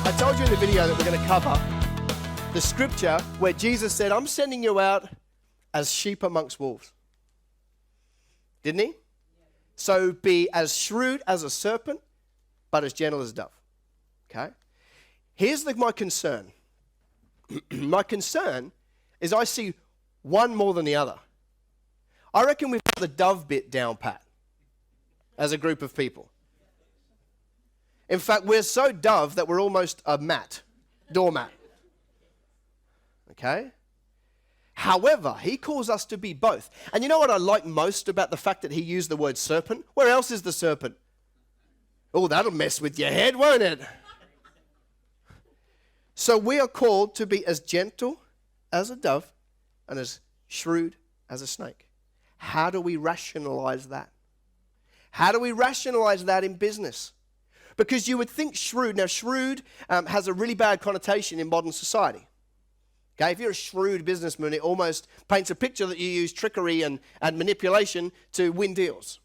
I told you in the video that we're going to cover the scripture where Jesus said, I'm sending you out as sheep amongst wolves. Didn't he? So be as shrewd as a serpent, but as gentle as a dove. Okay? Here's my concern. My concern is I see one more than the other. I reckon we've got the dove bit down pat as a group of people. In fact, we're so dove that we're almost a doormat. Okay? However, he calls us to be both. And you know what I like most about the fact that he used the word serpent? Where else is the serpent? Oh, that'll mess with your head, won't it? So we are called to be as gentle as a dove and as shrewd as a snake. How do we rationalize that? How do we rationalize that in business? Because you would think shrewd. Now, shrewd has a really bad connotation in modern society. Okay, if you're a shrewd businessman, it almost paints a picture that you use trickery and manipulation to win deals.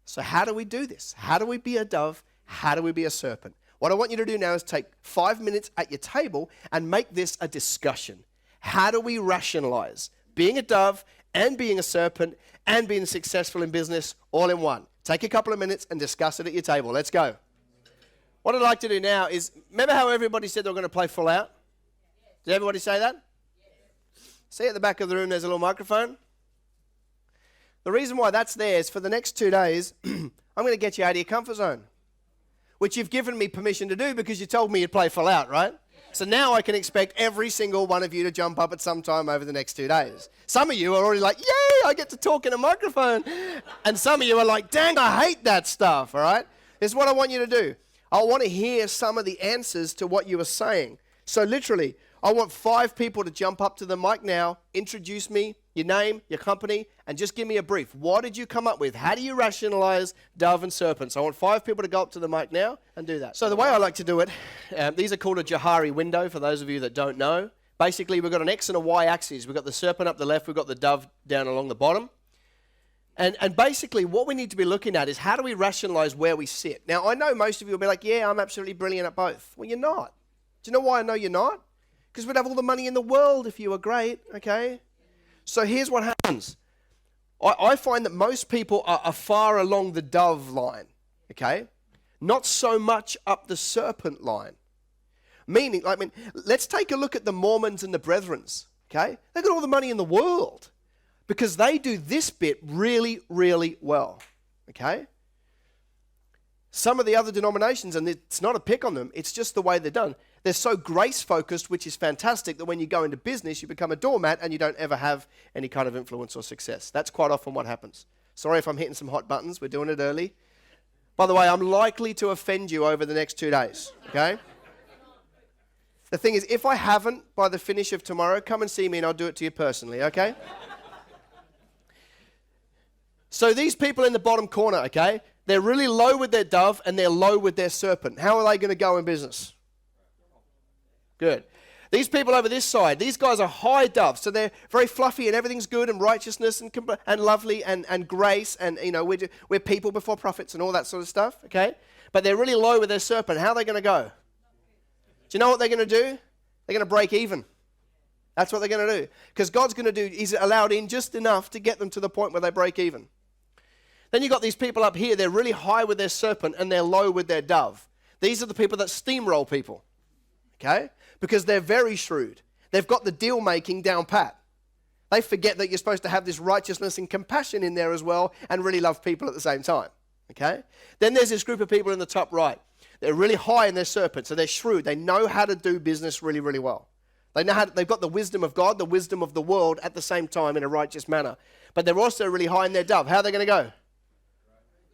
So how do we do this? How do we be a dove? How do we be a serpent? What I want you to do now is take 5 minutes at your table and make this a discussion. How do we rationalize being a dove and being a serpent and being successful in business all in one? Take a couple of minutes and discuss it at your table. Let's go. What I'd like to do now is, remember how everybody said they were going to play full out? Did everybody say that? See at the back of the room there's a little microphone? The reason why that's there is for the next 2 days, I'm going to get you out of your comfort zone, which you've given me permission to do because you told me you'd play full out, right? So now I can expect every single one of you to jump up at some time over the next 2 days. Some of you are already like, yay, I get to talk in a microphone. And some of you are like, dang, I hate that stuff, all right? This is what I want you to do. I want to hear some of the answers to what you are saying. So literally, I want 5 people to jump up to the mic now, introduce me, your name, your company, and just give me a brief. What did you come up with? How do you rationalize dove and serpent? So I want 5 people to go up to the mic now and do that. So the way I like to do it, these are called a Johari window for those of you that don't know. Basically, we've got an X and a Y axis. We've got the serpent up the left. We've got the dove down along the bottom. And basically, what we need to be looking at is how do we rationalize where we sit? Now, I know most of you will be like, yeah, I'm absolutely brilliant at both. Well, you're not. Do you know why I know you're not? Because we'd have all the money in the world if you were great, okay? So here's what happens. I find that most people are far along the dove line, okay? Not so much up the serpent line. Meaning, let's take a look at the Mormons and the Brethrens, okay? They've got all the money in the world because they do this bit really, really well, okay? Some of the other denominations, and it's not a pick on them, it's just the way they're done. They're so grace-focused, which is fantastic, that when you go into business, you become a doormat and you don't ever have any kind of influence or success. That's quite often what happens. Sorry if I'm hitting some hot buttons. We're doing it early. By the way, I'm likely to offend you over the next 2 days, okay? The thing is, if I haven't by the finish of tomorrow, come and see me and I'll do it to you personally, okay? So these people in the bottom corner, okay, they're really low with their dove and they're low with their serpent. How are they going to go in business? Good. These people over this side, these guys are high dove, so they're very fluffy and everything's good and righteousness and lovely and grace and, you know, we're people before prophets and all that sort of stuff, okay? But they're really low with their serpent. How are they going to go? Do you know what they're going to do? They're going to break even. That's what they're going to do. Because God's going to do, He's allowed in just enough to get them to the point where they break even. Then you've got these people up here, they're really high with their serpent and they're low with their dove. These are the people that steamroll people, okay? Because they're very shrewd. They've got the deal making down pat. They forget that you're supposed to have this righteousness and compassion in there as well and really love people at the same time, okay? Then there's this group of people in the top right. They're really high in their serpent, so they're shrewd. They know how to do business really, really well. They know they've got the wisdom of God, the wisdom of the world at the same time in a righteous manner. But they're also really high in their dove. How are they going to go?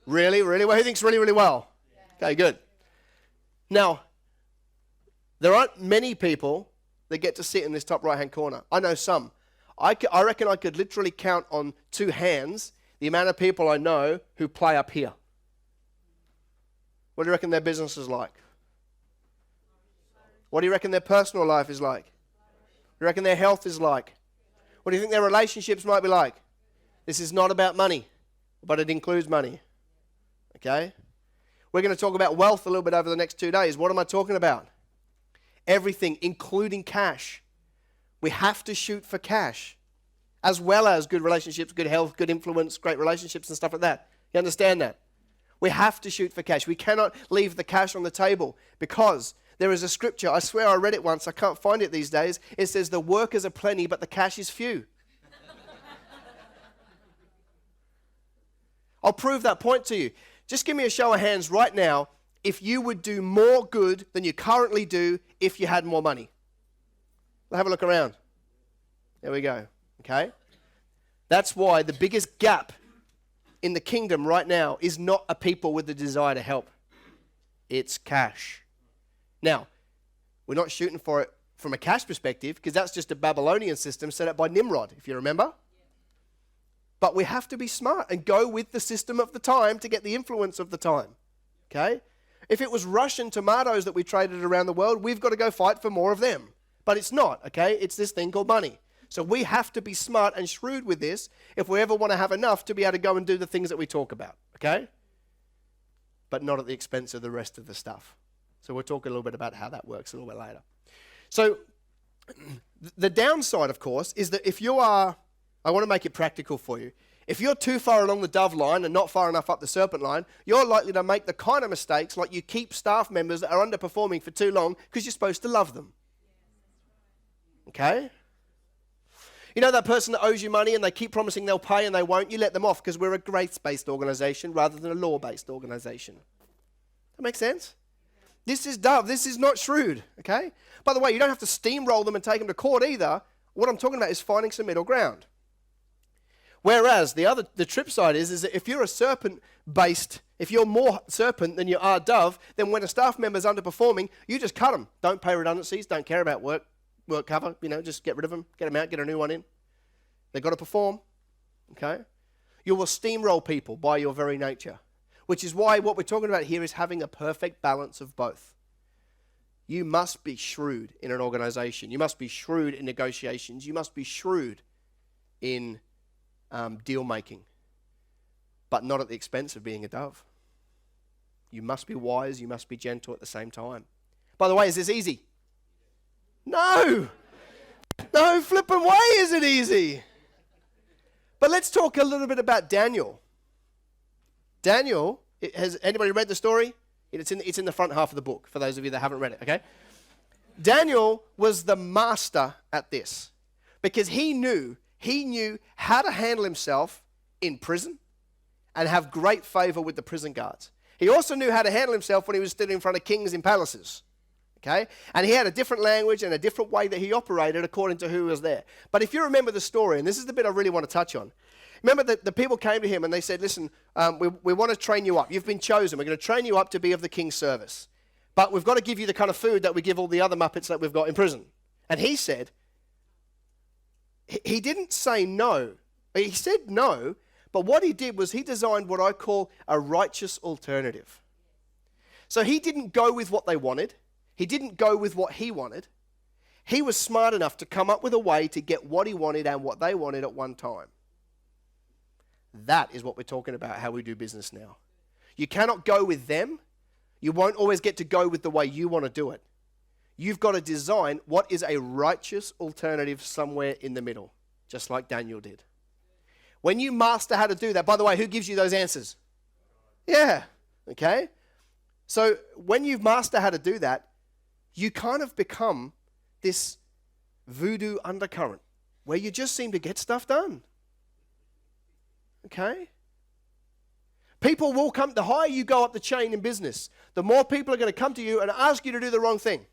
Really, really well? Who thinks really, really well? Okay, good. Now, there aren't many people that get to sit in this top right-hand corner. I know some. I reckon I could literally count on 2 hands the amount of people I know who play up here. What do you reckon their business is like? What do you reckon their personal life is like? What do you reckon their health is like? What do you think their relationships might be like? This is not about money, but it includes money. Okay? We're going to talk about wealth a little bit over the next 2 days. What am I talking about? Everything, including cash. We have to shoot for cash, as well as good relationships, good health, good influence, great relationships and stuff like that. You understand that? We have to shoot for cash. We cannot leave the cash on the table, because there is a scripture, I swear I read it once, I can't find it these days. It says the workers are plenty, but the cash is few. I'll prove that point to you. Just give me a show of hands right now if you would do more good than you currently do if you had more money. Have a look around. There we go. Okay? That's why the biggest gap in the kingdom right now is not a people with the desire to help. It's cash. Now, we're not shooting for it from a cash perspective, because that's just a Babylonian system set up by Nimrod, if you remember. But we have to be smart and go with the system of the time to get the influence of the time. Okay? If it was Russian tomatoes that we traded around the world, we've got to go fight for more of them. But it's not, okay? It's this thing called money. So we have to be smart and shrewd with this if we ever want to have enough to be able to go and do the things that we talk about, okay? But not at the expense of the rest of the stuff. So we'll talk a little bit about how that works a little bit later. So the downside, of course, is that if you are, I want to make it practical for you. If you're too far along the dove line and not far enough up the serpent line, you're likely to make the kind of mistakes like you keep staff members that are underperforming for too long because you're supposed to love them. Okay? You know that person that owes you money and they keep promising they'll pay and they won't? You let them off because we're a grace-based organization rather than a law-based organization. That makes sense? This is dove. This is not shrewd. Okay? By the way, you don't have to steamroll them and take them to court either. What I'm talking about is finding some middle ground. Whereas the trip side is that if you're a serpent-based, if you're more serpent than you are dove, then when a staff member's underperforming, you just cut them. Don't pay redundancies. Don't care about work cover, just get rid of them, get them out, get a new one in. They've got to perform, okay? You will steamroll people by your very nature, which is why what we're talking about here is having a perfect balance of both. You must be shrewd in an organization. You must be shrewd in negotiations. You must be shrewd in deal making, but not at the expense of being a dove. You must be wise. You must be gentle at the same time. By the way, is this easy? No, flipping way is it easy. But let's talk a little bit about Daniel. Daniel, has anybody read the story? It's in the front half of the book, for those of you that haven't read it, okay? Daniel was the master at this, because he knew how to handle himself in prison and have great favor with the prison guards. He also knew how to handle himself when he was stood in front of kings in palaces. Okay? And he had a different language and a different way that he operated according to who was there. But if you remember the story, and this is the bit I really want to touch on. Remember that the people came to him and they said, listen, we want to train you up. You've been chosen. We're going to train you up to be of the king's service. But we've got to give you the kind of food that we give all the other Muppets that we've got in prison. And he said, he didn't say no. He said no, but what he did was he designed what I call a righteous alternative. So he didn't go with what they wanted. He didn't go with what he wanted. He was smart enough to come up with a way to get what he wanted and what they wanted at one time. That is what we're talking about, how we do business now. You cannot go with them. You won't always get to go with the way you want to do it. You've got to design what is a righteous alternative somewhere in the middle, just like Daniel did. When you master how to do that, by the way, who gives you those answers? Yeah, okay? So when you master how to do that, you kind of become this voodoo undercurrent where you just seem to get stuff done. Okay? People will come, the higher you go up the chain in business, the more people are going to come to you and ask you to do the wrong thing.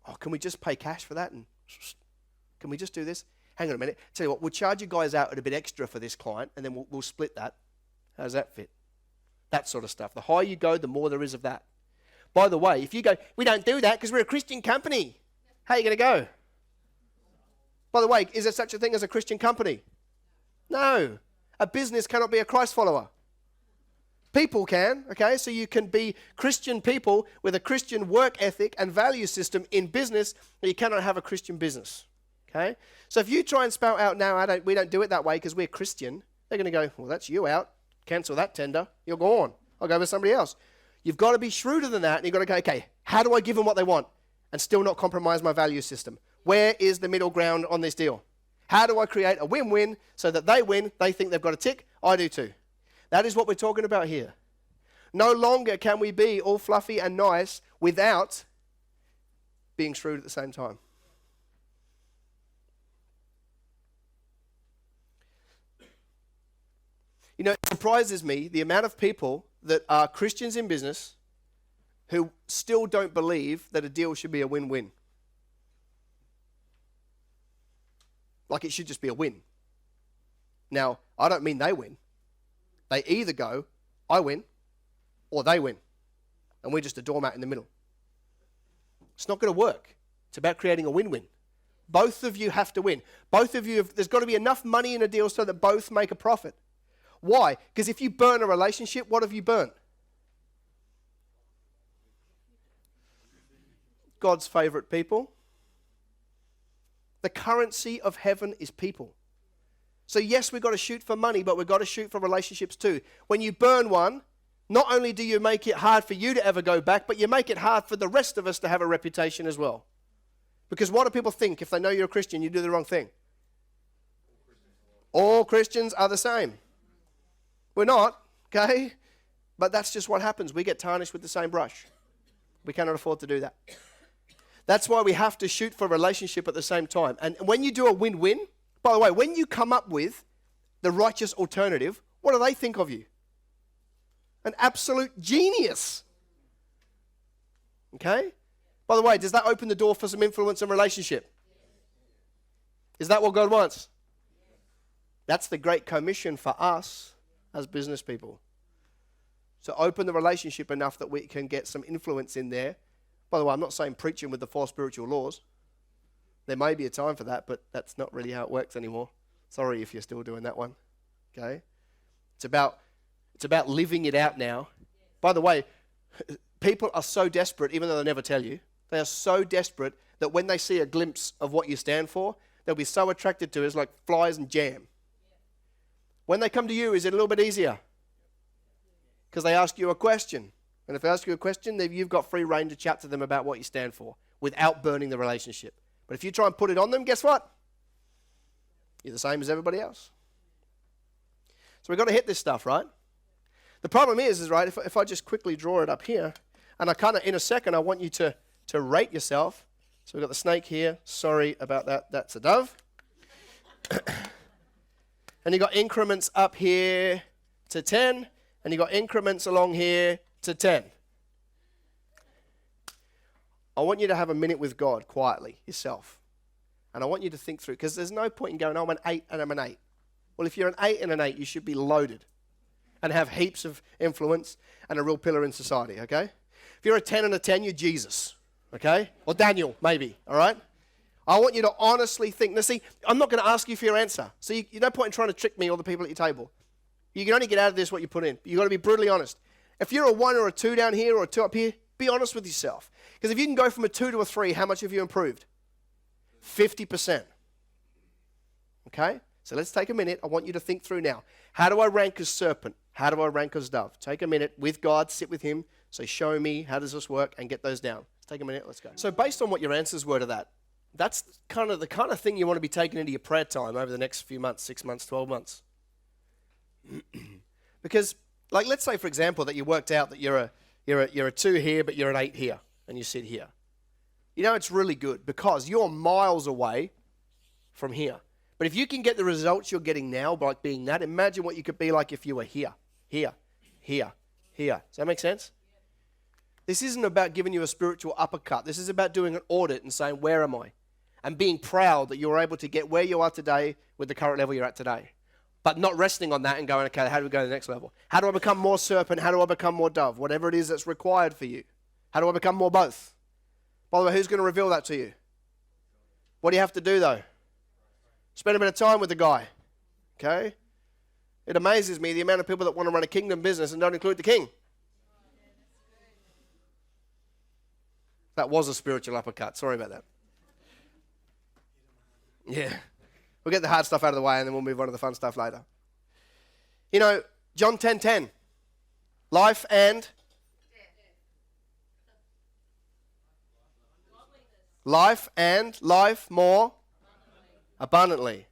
Oh, can we just pay cash for that? And can we just do this? Hang on a minute. Tell you what, we'll charge you guys out at a bit extra for this client, and then we'll split that. How does that fit? That sort of stuff. The higher you go, the more there is of that. By the way, if you go, we don't do that because we're a Christian company. How are you going to go? By the way, is there such a thing as a Christian company? No. A business cannot be a Christ follower. People can, okay? So you can be Christian people with a Christian work ethic and value system in business, but you cannot have a Christian business, okay? So if you try and spout out, now we don't do it that way because we're Christian, they're going to go, well, that's you out. Cancel that tender. You're gone. I'll go with somebody else. You've got to be shrewder than that, and you've got to go, okay, how do I give them what they want and still not compromise my value system? Where is the middle ground on this deal? How do I create a win-win so that they win, they think they've got a tick, I do too. That is what we're talking about here. No longer can we be all fluffy and nice without being shrewd at the same time. You know, it surprises me the amount of people that are Christians in business who still don't believe that a deal should be a win-win. Like it should just be a win. Now, I don't mean they win. They either go, I win, or they win. And we're just a doormat in the middle. It's not going to work. It's about creating a win-win. Both of you have to win. Both of you, there's got to be enough money in a deal so that both make a profit. Why? Because if you burn a relationship, what have you burnt? God's favorite people. The currency of heaven is people. So yes, we've got to shoot for money, but we've got to shoot for relationships too. When you burn one, not only do you make it hard for you to ever go back, but you make it hard for the rest of us to have a reputation as well. Because what do people think if they know you're a Christian, you do the wrong thing? All Christians are the same. We're not, okay? But that's just what happens. We get tarnished with the same brush. We cannot afford to do that. That's why we have to shoot for relationship at the same time. And when you do a win-win, by the way, when you come up with the righteous alternative, what do they think of you? An absolute genius. Okay? By the way, does that open the door for some influence and relationship? Is that what God wants? That's the Great Commission for us as business people. So open the relationship enough that we can get some influence in there. By the way, I'm not saying preaching with the 4 spiritual laws. There may be a time for that, but that's not really how it works anymore. Sorry if you're still doing that one. Okay? It's about living it out now. By the way, people are so desperate, even though they never tell you, they are so desperate that when they see a glimpse of what you stand for, they'll be so attracted to it. It's like flies and jam. When they come to you, is it a little bit easier? Because they ask you a question. And if they ask you a question, then you've got free rein to chat to them about what you stand for without burning the relationship. But if you try and put it on them, guess what? You're the same as everybody else. So we've got to hit this stuff, right? The problem is right, if I just quickly draw it up here, and I kind of, in a second, I want you to rate yourself. So we've got the snake here. Sorry about that. That's a dove. And you've got increments up here to 10, and you've got increments along here to 10. I want you to have a minute with God quietly, yourself. And I want you to think through, because there's no point in going, oh, I'm an 8 and I'm an 8. Well, if you're an 8 and an 8, you should be loaded and have heaps of influence and a real pillar in society, okay? If you're a 10 and a 10, you're Jesus, okay? Or Daniel, maybe, all right? I want you to honestly think. Now, see, I'm not going to ask you for your answer. So you no point in trying to trick me or the people at your table. You can only get out of this what you put in. You've got to be brutally honest. If you're a 1 or a 2 down here or a 2 up here, be honest with yourself. Because if you can go from a 2 to a 3, how much have you improved? 50%. Okay? So let's take a minute. I want you to think through now. How do I rank as serpent? How do I rank as dove? Take a minute with God, sit with him. Say, show me, how does this work? And get those down. Let's take a minute. Let's go. So based on what your answers were to that, that's the kind of thing you want to be taking into your prayer time over the next few months, 6 months, 12 months. Because, like, let's say, for example, that you worked out that you're a 2 here, but you're an 8 here, and you sit here. You know, it's really good because you're miles away from here. But if you can get the results you're getting now by being that, imagine what you could be like if you were here, here, here, here. Does that make sense? This isn't about giving you a spiritual uppercut. This is about doing an audit and saying, where am I? And being proud that you're able to get where you are today with the current level you're at today. But not resting on that and going, okay, how do we go to the next level? How do I become more serpent? How do I become more dove? Whatever it is that's required for you. How do I become more both? By the way, who's going to reveal that to you? What do you have to do, though? Spend a bit of time with the guy. Okay? It amazes me the amount of people that want to run a kingdom business and don't include the king. That was a spiritual uppercut. Sorry about that. Yeah. We'll get the hard stuff out of the way and then we'll move on to the fun stuff later. You know, John 10:10. Life and life more abundantly.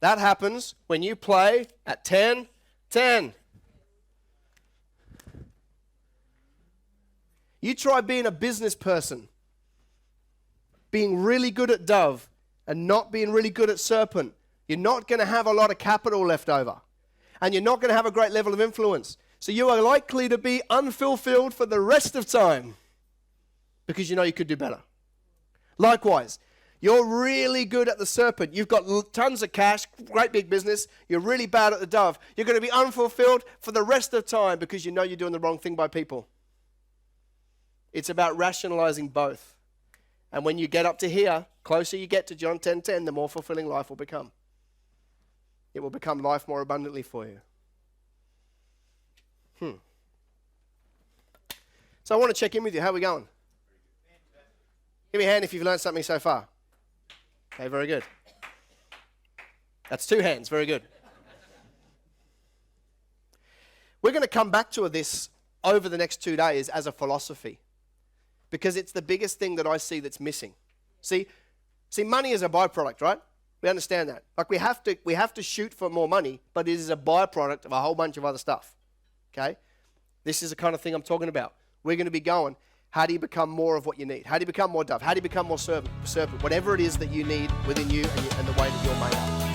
That happens when you play at 10-10. You try being a business person, being really good at dove and not being really good at serpent. You're not going to have a lot of capital left over. And you're not going to have a great level of influence. So you are likely to be unfulfilled for the rest of time because you know you could do better. Likewise, you're really good at the serpent. You've got tons of cash, great big business. You're really bad at the dove. You're going to be unfulfilled for the rest of time because you know you're doing the wrong thing by people. It's about rationalizing both. And when you get up to here, closer you get to John 10:10, the more fulfilling life will become. It will become life more abundantly for you. So I want to check in with you. How are we going? Give me a hand if you've learned something so far. Okay, very good. That's 2 hands. Very good. We're going to come back to this over the next 2 days as a philosophy because it's the biggest thing that I see that's missing. See, money is a byproduct, right? We understand that. Like we have to shoot for more money, but it is a byproduct of a whole bunch of other stuff. Okay? This is the kind of thing I'm talking about. We're going to be going, how do you become more of what you need? How do you become more dove? How do you become more serpent? Whatever it is that you need within you and the way that you're made up.